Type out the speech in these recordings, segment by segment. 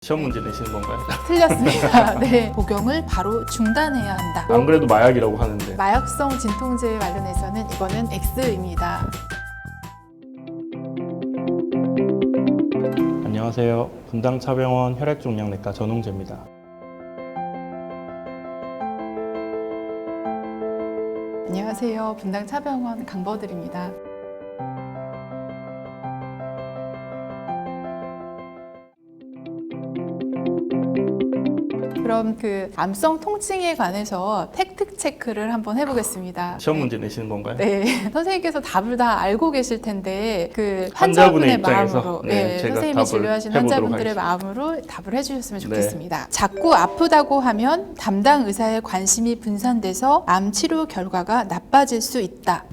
시험 문제 내시는 건가요? 틀렸습니다. 네, 복용을 바로 중단해야 한다. 안 그래도 마약이라고 하는데. 마약성 진통제 관련해서는 이거는 X입니다. 안녕하세요. 분당차병원 혈액종양내과 전웅재입니다. 안녕하세요. 분당차병원 강버들입니다. 그럼 그 암성 통증에 관해서 팩트 체크를 한번 해보겠습니다. 시험 문제 내시는 건가요? 네, 선생님께서 답을 다 알고 계실 텐데 그 환자분의 환자분의 입장에서, 마음으로, 네, 제가 선생님이 답을 진료하신 해보도록 환자분들의 하겠습니다. 마음으로 답을 해주셨으면 좋겠습니다. 자꾸 아프다고 하면 담당 의사의 관심이 분산돼서 암 치료 결과가 나빠질 수 있다.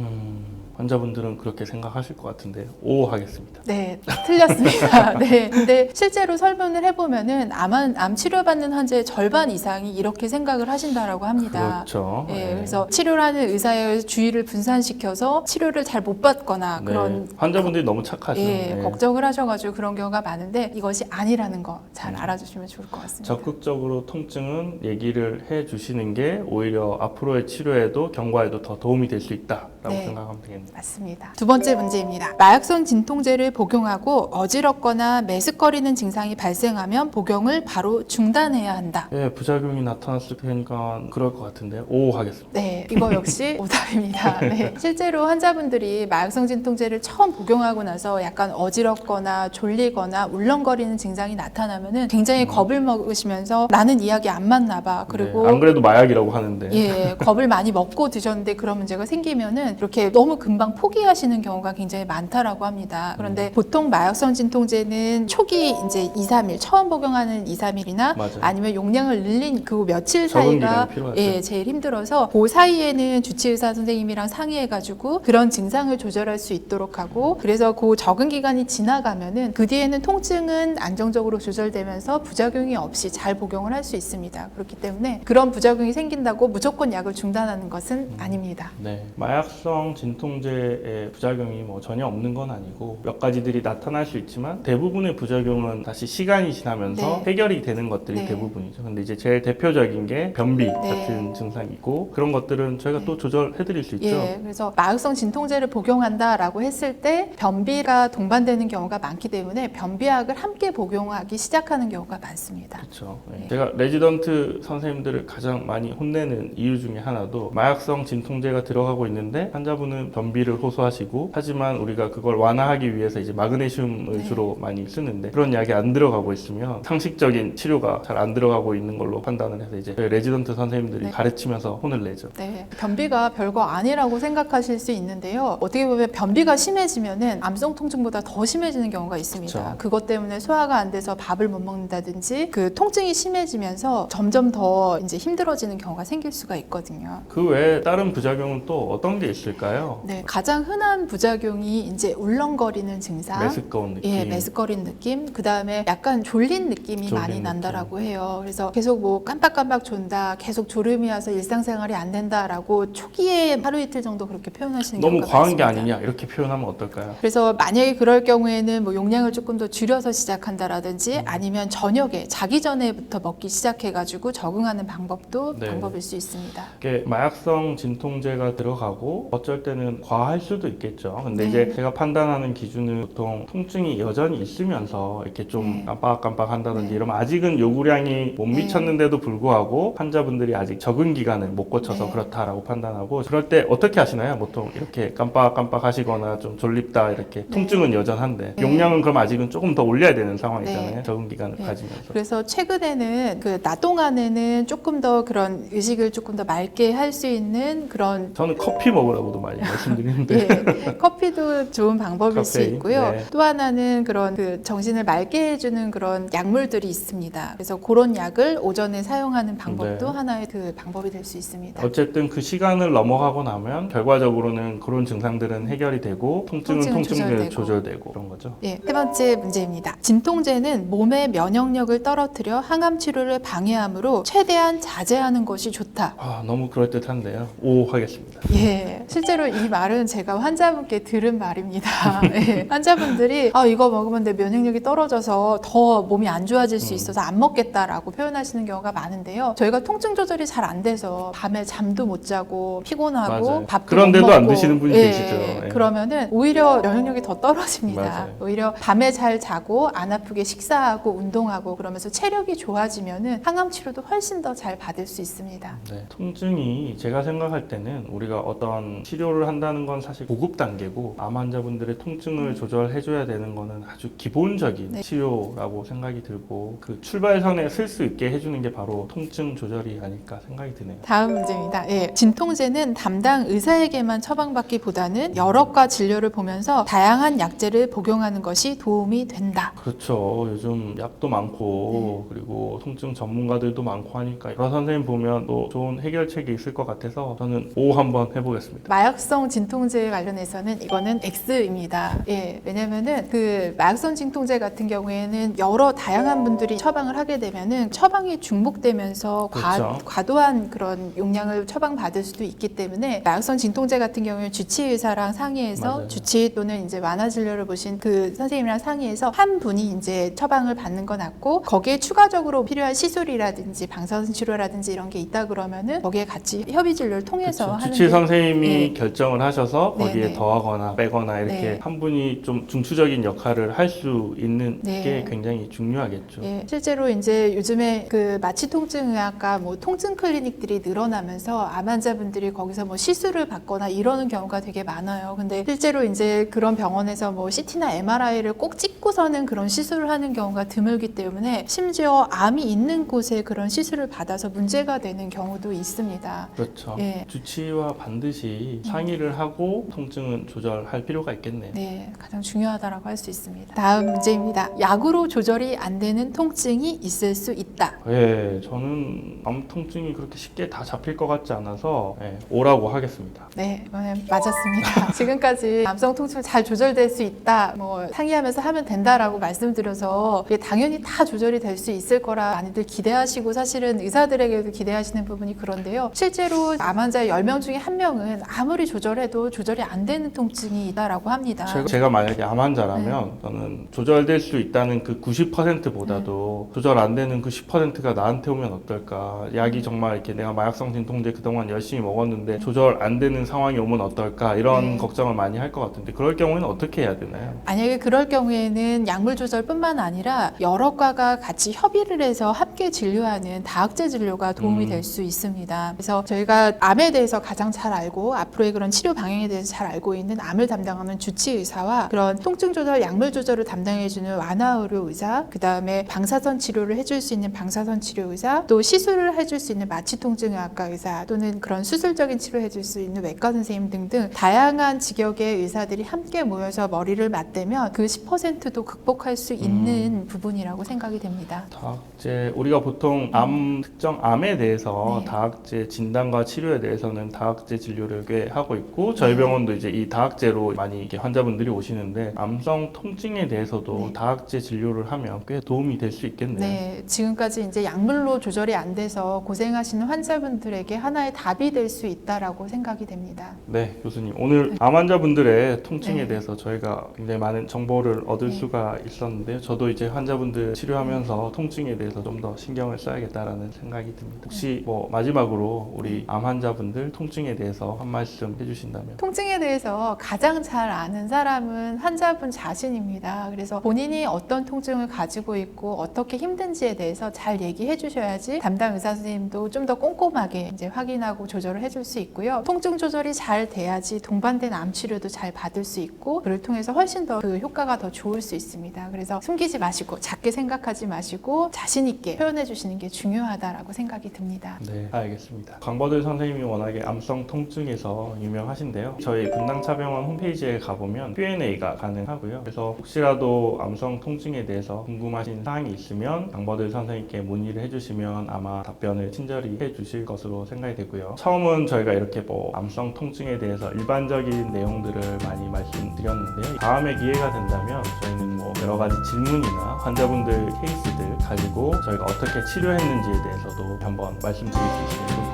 환자분들은 그렇게 생각하실 것 같은데 O 하겠습니다. 네, 틀렸습니다. 네, 근데 실제로 설문을 해보면은 암 치료받는 환자의 절반 이상이 이렇게 생각을 하신다라고 합니다. 그렇죠. 네, 그래서 치료를 하는 의사의 주의를 분산시켜서 치료를 잘 못 받거나 네. 그런 환자분들이 너무 착하죠. 예, 네. 걱정을 하셔가지고 그런 경우가 많은데 이것이 아니라는 거 잘 알아주시면 좋을 것 같습니다. 적극적으로 통증은 얘기를 해주시는 게 오히려 앞으로의 치료에도 경과에도 더 도움이 될 수 있다라고 네. 생각하면 되겠네요. 맞습니다. 두 번째 문제입니다. 마약성 진통제를 복용하고 어지럽거나 메스꺼리는 증상이 발생하면 복용을 바로 중단해야 한다. 예, 부작용이 나타났을 테니까 그럴 것 같은데 O 하겠습니다. 네, 이거 역시 오답입니다. 네, 실제로 환자분들이 마약성 진통제를 처음 복용하고 나서 약간 어지럽거나 졸리거나 울렁거리는 증상이 나타나면은 굉장히 겁을 먹으시면서 나는 이 약이 안 맞나 봐. 그리고 네, 안 그래도 마약이라고 하는데. 예, 겁을 많이 먹고 드셨는데 그런 문제가 생기면은 이렇게 너무 금방 포기하시는 경우가 굉장히 많다라고 합니다. 그런데 보통 마약성 진통제는 초기 이제 2, 3일 처음 복용하는 2, 3일이나 맞아요. 아니면 용량을 늘린 그 며칠 적응 사이가 기간이 필요하죠. 예, 제일 힘들어서 그 사이에는 주치의사 선생님이랑 상의해가지고 그런 증상을 조절할 수 있도록 하고 그래서 그 적응 기간이 지나가면은 그 뒤에는 통증은 안정적으로 조절되면서 부작용이 없이 잘 복용을 할 수 있습니다. 그렇기 때문에 그런 부작용이 생긴다고 무조건 약을 중단하는 것은 아닙니다. 네, 마약성 진통제의 부작용이 뭐 전혀 없는 건 아니고 몇 가지들이 나타날 수 있지만 대부분의 부작용은 다시 시간이 지나면서 네. 해결이 되는 것들이 네. 대부분이죠. 근데 이제 제일 대표적인 게 변비 네. 같은 증상이고 그런 것들은 저희가 또 조절해 드릴 수 있죠. 예, 그래서 마약성 진통제를 복용한다라고 했을 때 변비가 동반되는 경우가 많기 때문에 변비약을 함께 복용하기 시작하는 경우가 많습니다. 그렇죠. 네. 제가 레지던트 선생님들을 가장 많이 혼내는 이유 중에 하나도 마약성 진통제가 들어가고 있는데 환자분은 변비를 호소하시고 하지만 우리가 그걸 완화하기 위해서 이제 마그네슘을 네. 주로 많이 쓰는데 그런 약이 안 들어가고 있으면 상식적인 치료가 잘 안 들어가고 있는 걸로 판단을 해서 이제 저희 레지던트 선생님들이 네. 가르치면서 혼을 내죠. 네, 변비가 별거 아니라고 생각하실 수 있는데요. 어떻게 보면 변비가 심해지면은 암성 통증보다 더 심해지는 경우가 있습니다. 그렇죠. 그것 때문에 소화가 안 돼서 밥을 못 먹는다든지 그 통증이 심해지면서 점점 더 이제 힘들어지는 경우가 생길 수가 있거든요. 그 외에 다른 부작용은 또 어떤 게 있을까요? 네, 가장 흔한 부작용이 이제 울렁거리는 증상. 메스꺼운 느낌. 예, 메스꺼린 느낌. 그 다음에 약간 졸린 느낌이 졸린 많이 느낌. 난다라고 해요. 그래서 계속 뭐 깜빡깜빡 존다, 계속 졸음이 와서 일상생활이 안 된다라고 초기에 하루 이틀 정도 그렇게 표현하시는 너무 경우가 과한 게 많습니다. 아니냐 이렇게 표현하면 어떨까요? 그래서 만약에 그럴 경우에는 뭐 용량을 조금 더 줄여서 시작한다라든지 아니면 저녁에 자기 전에부터 먹기 시작해가지고 적응하는 방법도 네. 방법일 수 있습니다. 이게 마약성 진통제가 들어가고 어쩔 때는 과할 수도 있겠죠. 근데 네. 이제 제가 판단하는 기준은 보통 통증이 여전히 있으면서 이렇게 좀 네. 깜빡깜빡 한다든지 네. 이러면 아직은 요구량이 못 미쳤는데도 불구하고 환자분들이 아직 적응 기간을 못 거쳐서 네. 그렇다라고 판단하고 그럴 때 어떻게 하시나요? 보통 이렇게 깜빡깜빡 하시거나 좀 졸립다 이렇게 통증은 여전한데 네. 용량은 그럼 아직은 조금 더 올려야 되는 상황이잖아요. 네. 적응 기간을 네. 가지면서. 그래서 최근에는 그 낮 동안에는 조금 더 그런 의식을 조금 더 맑게 할 수 있는 그런 저는 커피 먹으라고도 많이 말씀드리는데 예, 커피도 좋은 방법일 수 카페인, 있고요. 네. 또 하나는 그런 그 정신을 맑게 해주는 그런 약물들이 있습니다. 그래서 그런 약을 오전에 사용하는 방법도 네. 하나의 그 방법이 될 수 있습니다. 어쨌든 그 시간을 넘어가고 나면 결과적으로는 그런 증상들은 해결이 되고 통증은 통증은 통증대로 조절되고. 조절되고 그런 거죠. 예, 세 번째 문제입니다. 진통제는 몸의 면역력을 떨어뜨려 항암 치료를 방해하므로 최대한 자제하는 것이 좋다. 아, 너무 그럴듯한데요. O 하겠습니다. 예, 실제로 이 말은 제가 환자분께 들은 말입니다. 예. 환자분들이 이거 먹으면 내 면역력이 떨어져서 더 몸이 안 좋아질 수 있어서 안 먹겠다라고 표현하시는 경우가 많은데요. 저희가 통증 조절이 잘 안 돼서 밤에 잠도 못 자고 피곤하고 맞아요. 밥도 그런데도 못 먹고 안 드시는 분이 계시죠. 예. 그러면은 오히려 면역력이 더 떨어집니다. 맞아요. 오히려 밤에 잘 자고 안 아프게 식사하고 운동하고 그러면서 체력이 좋아지면은 항암 치료도 훨씬 더 잘 받을 수 있습니다. 네. 통증이 제가 생각할 때는 우리가 어떤 치료를 한다는 건 사실 고급 단계고 암 환자분들의 통증을 조절해줘야 되는 거는 아주 기본적인 네. 치료라고 생각이 들고 그 출발선에 쓸 수 있게 해주는 게 바로 통증 조절이 아닐까 생각이 드네요. 다음 문제입니다. 예, 진통제는 담당 의사에게만 처방받기보다는 여러 과 진료를 보면서 다양한 약제를 복용하는 것이 도움이 된다. 그렇죠. 요즘 약도 많고 그리고 통증 전문가들도 많고 하니까 여러 선생님 보면 또 좋은 해결책이 있을 것 같아서 저는 O 한번 해보겠습니다. 마약성 진통제 관련해서는 이거는 X입니다. 예, 왜냐면은 그 마약성 진통제 같은 경우에는 여러 다양한 분들이 처방을 하게 되면은 처방이 중복되면서 그렇죠. 과도한 그런 용량을 처방받을 수도 있기 때문에 마약성 진통제 같은 경우에는 주치의사랑 상의해서 맞아요. 주치의 또는 이제 완화 진료를 보신 그 선생님이랑 상의해서 한 분이 이제 처방을 받는 건 낫고 거기에 추가적으로 필요한 시술이라든지 방사선 치료라든지 이런 게 있다 그러면은 거기에 같이 협의 진료를 통해서 그렇죠. 하는 주치의 게 선생님이 네. 결정을 하셔서 네, 거기에 네. 더하거나 빼거나 이렇게 네. 한 분이 좀 중추적인 역할을 할 수 있는 네. 게 굉장히 중요하겠죠. 예, 실제로 이제 요즘에 그 마취통증의학과 뭐 통증 클리닉들이 늘어나면서 암 환자분들이 거기서 뭐 시술을 받거나 이러는 경우가 되게 많아요. 근데 실제로 이제 그런 병원에서 뭐 CT나 MRI를 꼭 찍고서는 그런 시술을 하는 경우가 드물기 때문에 심지어 암이 있는 곳에 그런 시술을 받아서 문제가 되는 경우도 있습니다. 그렇죠. 예. 주치의와 반드시 상의를 하고 통증은 조절할 필요가 있겠네요. 네, 가장 중요하다라고 할 수 있습니다. 다음 문제입니다. 약으로 조절이 안 되는 통증이 있을 수 있다. 예, 저는 암 통증이 그렇게 쉽게 다 잡힐 것 같지 않아서 O라고 하겠습니다. 네, 이번엔 맞았습니다. 지금까지 암성 통증 잘 조절될 수 있다, 뭐 상의하면서 하면 된다라고 말씀드려서 이게 당연히 다 조절이 될 수 있을 거라 많이들 기대하시고 사실은 의사들에게도 기대하시는 부분이 그런데요. 실제로 암 환자 10명 중에 1명은 아무리 조절해도 조절이 안 되는 통증이 있다라고 합니다. 제가 만약에 암 환자라면 저는 조절될 수 있다는 그 90%보다도 조절 안 되는 그 10%가 나한테 오면 어떨까? 약이 정말 이렇게 내가 마약성 진통제 그동안 열심히 먹었는데 조절 안 되는 상황이 오면 어떨까? 이런 걱정을 많이 할 것 같은데 그럴 경우에는 어떻게 해야 되나요? 만약에 그럴 경우에는 약물 조절뿐만 아니라 여러 과가 같이 협의를 해서 함께 진료하는 다학제 진료가 도움이 될 수 있습니다. 그래서 저희가 암에 대해서 가장 잘 알고 앞으로의 그런 치료 방향에 대해서 잘 알고 있는 암을 담당하는 주치의사와 그런 통증 조절, 약물 조절을 담당해주는 완화의료 의사, 그 다음에 방사선 치료를 해줄 수 있는 방사선 치료 의사, 또 시술을 해줄 수 있는 마취통증의학과 의사 또는 그런 수술적인 치료 해줄 수 있는 외과 선생님 등등 다양한 직역의 의사들이 함께 모여서 머리를 맞대면 그 10%도 극복할 수 있는 부분이라고 생각이 됩니다. 다학제 우리가 보통 암 특정 암에 대해서 다학제 진단과 치료에 대해서는 다학제 진료를 꽤 하고 있고 저희 병원도 이제 이 다학제로 많이 이렇게 환자분들이 오시는데 암성 통증에 대해서도 다학제 진료를 하면 꽤 도움이 될 수 있겠네요. 네, 지금까지 이제 약물로 조절이 안 돼서 고생하시는 환자분들에게 하나의 답이 될 수 있다라고 생각이 됩니다. 네, 교수님. 오늘 암 환자분들의 통증에 대해서 저희가 굉장히 많은 정보를 얻을 수가 있었는데요. 저도 이제 환자분들 치료하면서 통증에 대해서 좀 더 신경을 써야겠다라는 생각이 듭니다. 혹시 뭐 마지막으로 우리 암 환자분들 통증에 대해서 한 말씀 해주신다면? 통증에 대해서 가장 잘 아는 사람은 환자분 자신입니다. 그래서 본인이 어떤 통증을 가지고 있고 어떻게 힘든지에 대해서 잘 얘기해 주셔야지 담당 의사 선생님도 좀 더 꼼꼼하게 이제 확인하고 조절을 해줄 수 있고요. 통증 조절이 잘 돼야지 동반된 암 치료도 잘 받을 수 있고 그를 통해서 훨씬 더 그 효과가 더 좋을 수 있습니다. 그래서 숨기지 마시고 작게 생각하지 마시고 자신 있게 표현해 주시는 게 중요하다라고 생각이 듭니다. 네, 알겠습니다. 강버들 선생님이 워낙에 암성 통증에서 유명하신데요. 저희 분당차병원 홈페이지에 가보면 Q&A가 가능하고요. 그래서 혹시라도 암성 통증에 대해서 궁금하신 사항이 있으면 강버들 선생님께 문의를 해주시면 아마 답변을 친절히 해주실 것으로 생각이 되고요. 처음은 저희가 이렇게 뭐 암성 통증에 대해서 일반적인 내용들을 많이 말씀드렸는데요. 다음에 기회가 된다면 저희는 뭐 여러 가지 질문이나 환자분들 케이스들 가지고 저희가 어떻게 치료했는지에 대해서도 한번 말씀드릴 수 있으면